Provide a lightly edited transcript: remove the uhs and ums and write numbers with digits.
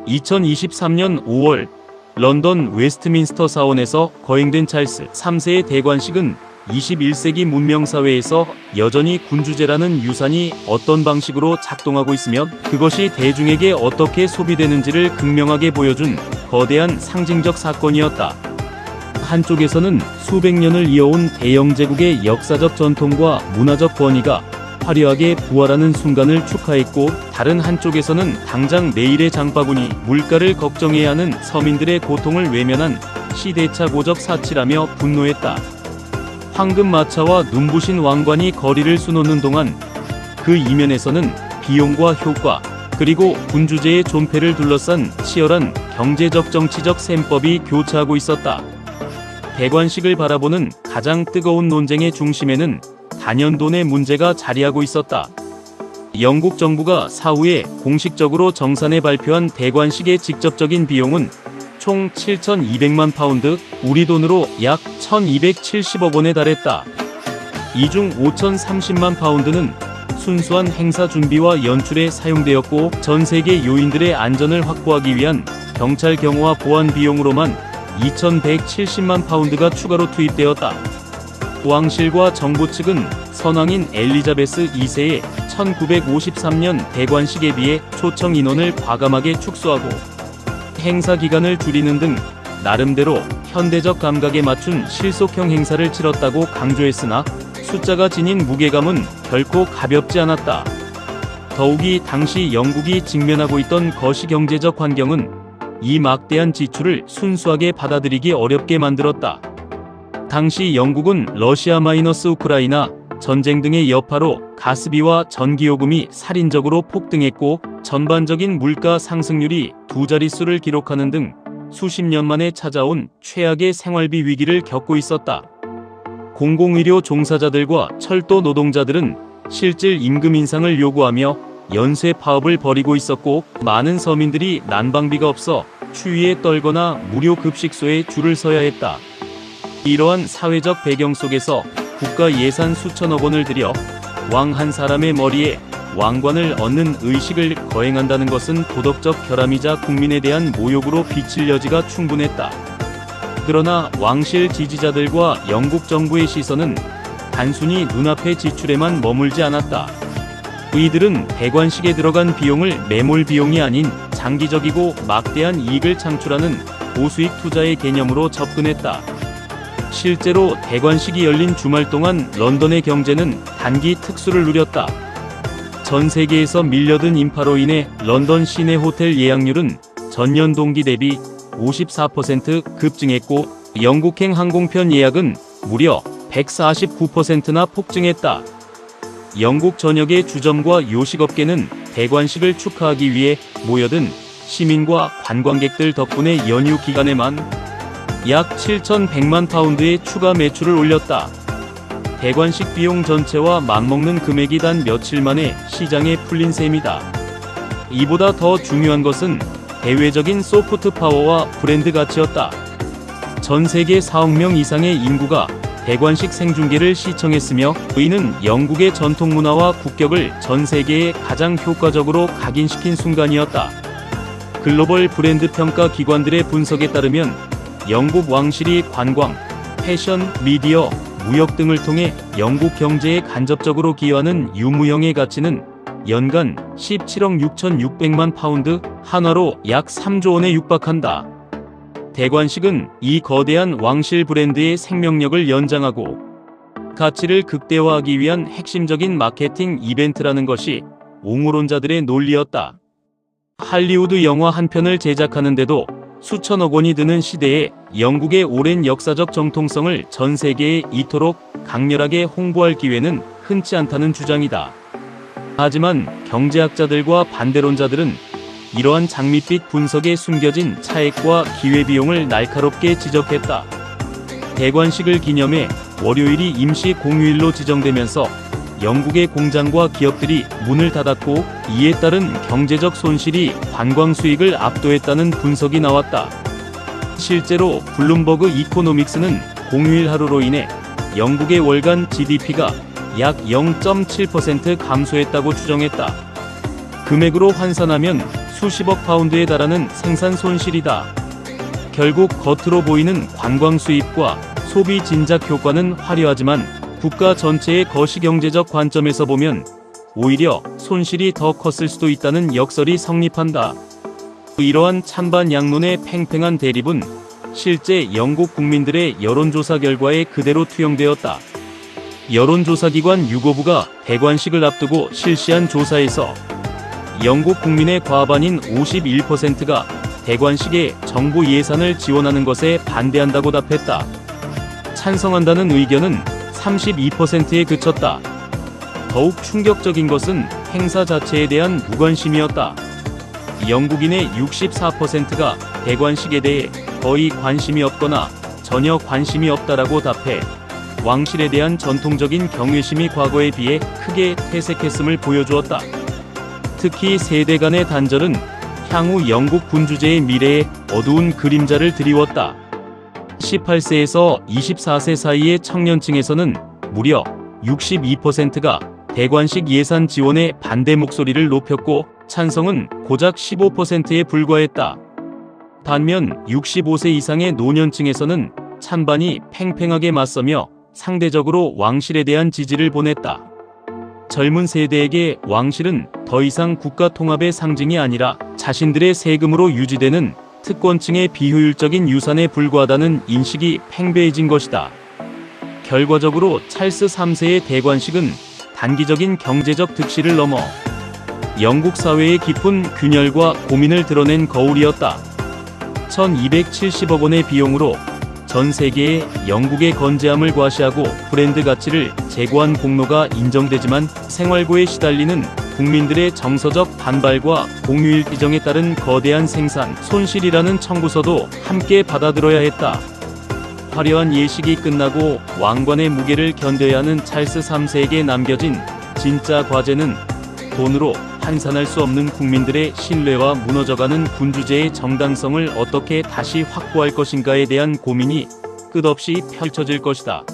2023년 5월 런던 웨스트민스터 사원에서 거행된 찰스 3세의 대관식은 21세기 문명사회에서 여전히 군주제라는 유산이 어떤 방식으로 작동하고 있으며 그것이 대중에게 어떻게 소비되는지를 극명하게 보여준 거대한 상징적 사건이었다. 한쪽에서는 수백 년을 이어온 대영 제국의 역사적 전통과 문화적 권위가 화려하게 부활하는 순간을 축하했고, 다른 한쪽에서는 당장 내일의 장바구니 물가를 걱정해야 하는 서민들의 고통을 외면한 시대착오적 사치라며 분노했다. 황금마차와 눈부신 왕관이 거리를 수놓는 동안 그 이면에서는 비용과 효과, 그리고 군주제의 존폐를 둘러싼 치열한 경제적 정치적 셈법이 교차하고 있었다. 대관식을 바라보는 가장 뜨거운 논쟁의 중심에는 단연돈의 문제가 자리하고 있었다. 영국 정부가 사후에 공식적으로 정산해 발표한 대관식의 직접적인 비용은 총 7,200만 파운드, 우리 돈으로 약 1,270억 원에 달했다. 이 중 5,030만 파운드는 순수한 행사 준비와 연출에 사용되었고, 전 세계 요인들의 안전을 확보하기 위한 경찰 경호와 보안 비용으로만 2,170만 파운드가 추가로 투입되었다. 왕실과 정부 측은 선왕인 엘리자베스 2세의 1953년 대관식에 비해 초청 인원을 과감하게 축소하고 행사 기간을 줄이는 등 나름대로 현대적 감각에 맞춘 실속형 행사를 치렀다고 강조했으나 숫자가 지닌 무게감은 결코 가볍지 않았다. 더욱이 당시 영국이 직면하고 있던 거시경제적 환경은 이 막대한 지출을 순수하게 받아들이기 어렵게 만들었다. 당시 영국은 러시아 마이너스 우크라이나 전쟁 등의 여파로 가스비와 전기요금이 살인적으로 폭등했고, 전반적인 물가 상승률이 두 자릿수를 기록하는 등 수십 년 만에 찾아온 최악의 생활비 위기를 겪고 있었다. 공공의료 종사자들과 철도 노동자들은 실질 임금 인상을 요구하며 연쇄 파업을 벌이고 있었고, 많은 서민들이 난방비가 없어 추위에 떨거나 무료 급식소에 줄을 서야 했다. 이러한 사회적 배경 속에서 국가 예산 수천억 원을 들여 왕 한 사람의 머리에 왕관을 얹는 의식을 거행한다는 것은 도덕적 결함이자 국민에 대한 모욕으로 비칠 여지가 충분했다. 그러나 왕실 지지자들과 영국 정부의 시선은 단순히 눈앞의 지출에만 머물지 않았다. 이들은 대관식에 들어간 비용을 매몰 비용이 아닌 장기적이고 막대한 이익을 창출하는 고수익 투자의 개념으로 접근했다. 실제로 대관식이 열린 주말 동안 런던의 경제는 단기 특수를 누렸다. 전 세계에서 밀려든 인파로 인해 런던 시내 호텔 예약률은 전년 동기 대비 54% 급증했고, 영국행 항공편 예약은 무려 149%나 폭증했다. 영국 전역의 주점과 요식업계는 대관식을 축하하기 위해 모여든 시민과 관광객들 덕분에 연휴 기간에만 약 7,100만 파운드의 추가 매출을 올렸다. 대관식 비용 전체와 맞먹는 금액이 단 며칠 만에 시장에 풀린 셈이다. 이보다 더 중요한 것은 대외적인 소프트 파워와 브랜드 가치였다. 전 세계 4억 명 이상의 인구가 대관식 생중계를 시청했으며, 이는 영국의 전통 문화와 국격을 전 세계에 가장 효과적으로 각인시킨 순간이었다. 글로벌 브랜드 평가 기관들의 분석에 따르면 영국 왕실이 관광, 패션, 미디어, 무역 등을 통해 영국 경제에 간접적으로 기여하는 유무형의 가치는 연간 17억 6,600만 파운드, 한화로 약 3조 원에 육박한다. 대관식은 이 거대한 왕실 브랜드의 생명력을 연장하고 가치를 극대화하기 위한 핵심적인 마케팅 이벤트라는 것이 옹호론자들의 논리였다. 할리우드 영화 한 편을 제작하는데도 수천억 원이 드는 시대에 영국의 오랜 역사적 정통성을 전 세계에 이토록 강렬하게 홍보할 기회는 흔치 않다는 주장이다. 하지만 경제학자들과 반대론자들은 이러한 장밋빛 분석에 숨겨진 차액과 기회비용을 날카롭게 지적했다. 대관식을 기념해 월요일이 임시 공휴일로 지정되면서 영국의 공장과 기업들이 문을 닫았고, 이에 따른 경제적 손실이 관광 수익을 압도했다는 분석이 나왔다. 실제로 블룸버그 이코노믹스는 공휴일 하루로 인해 영국의 월간 GDP가 약 0.7% 감소했다고 추정했다. 금액으로 환산하면 수십억 파운드에 달하는 생산 손실이다. 결국 겉으로 보이는 관광 수입과 소비 진작 효과는 화려하지만 국가 전체의 거시경제적 관점에서 보면 오히려 손실이 더 컸을 수도 있다는 역설이 성립한다. 이러한 찬반 양론의 팽팽한 대립은 실제 영국 국민들의 여론조사 결과에 그대로 투영되었다. 여론조사기관 유고부가 대관식을 앞두고 실시한 조사에서 영국 국민의 과반인 51%가 대관식에 정부 예산을 지원하는 것에 반대한다고 답했다. 찬성한다는 의견은 32%에 그쳤다. 더욱 충격적인 것은 행사 자체에 대한 무관심이었다. 영국인의 64%가 대관식에 대해 거의 관심이 없거나 전혀 관심이 없다라고 답해 왕실에 대한 전통적인 경외심이 과거에 비해 크게 퇴색했음을 보여주었다. 특히 세대 간의 단절은 향후 영국 군주제의 미래에 어두운 그림자를 드리웠다. 18세에서 24세 사이의 청년층에서는 무려 62%가 대관식 예산 지원에 반대 목소리를 높였고 찬성은 고작 15%에 불과했다. 반면 65세 이상의 노년층에서는 찬반이 팽팽하게 맞서며 상대적으로 왕실에 대한 지지를 보냈다. 젊은 세대에게 왕실은 더 이상 국가 통합의 상징이 아니라 자신들의 세금으로 유지되는 특권층의 비효율적인 유산에 불과하다는 인식이 팽배해진 것이다. 결과적으로 찰스 3세의 대관식은 단기적인 경제적 득실을 넘어 영국 사회의 깊은 균열과 고민을 드러낸 거울이었다. 1270억 원의 비용으로 전 세계에 영국의 건재함을 과시하고 브랜드 가치를 제고한 공로가 인정되지만 생활고에 시달리는 국민들의 정서적 반발과 공휴일 비정에 따른 거대한 생산 손실이라는 청구서도 함께 받아들어야 했다. 화려한 예식이 끝나고 왕관의 무게를 견뎌야 하는 찰스 3세에게 남겨진 진짜 과제는 돈으로 환산할 수 없는 국민들의 신뢰와 무너져가는 군주제의 정당성을 어떻게 다시 확보할 것인가에 대한 고민이 끝없이 펼쳐질 것이다.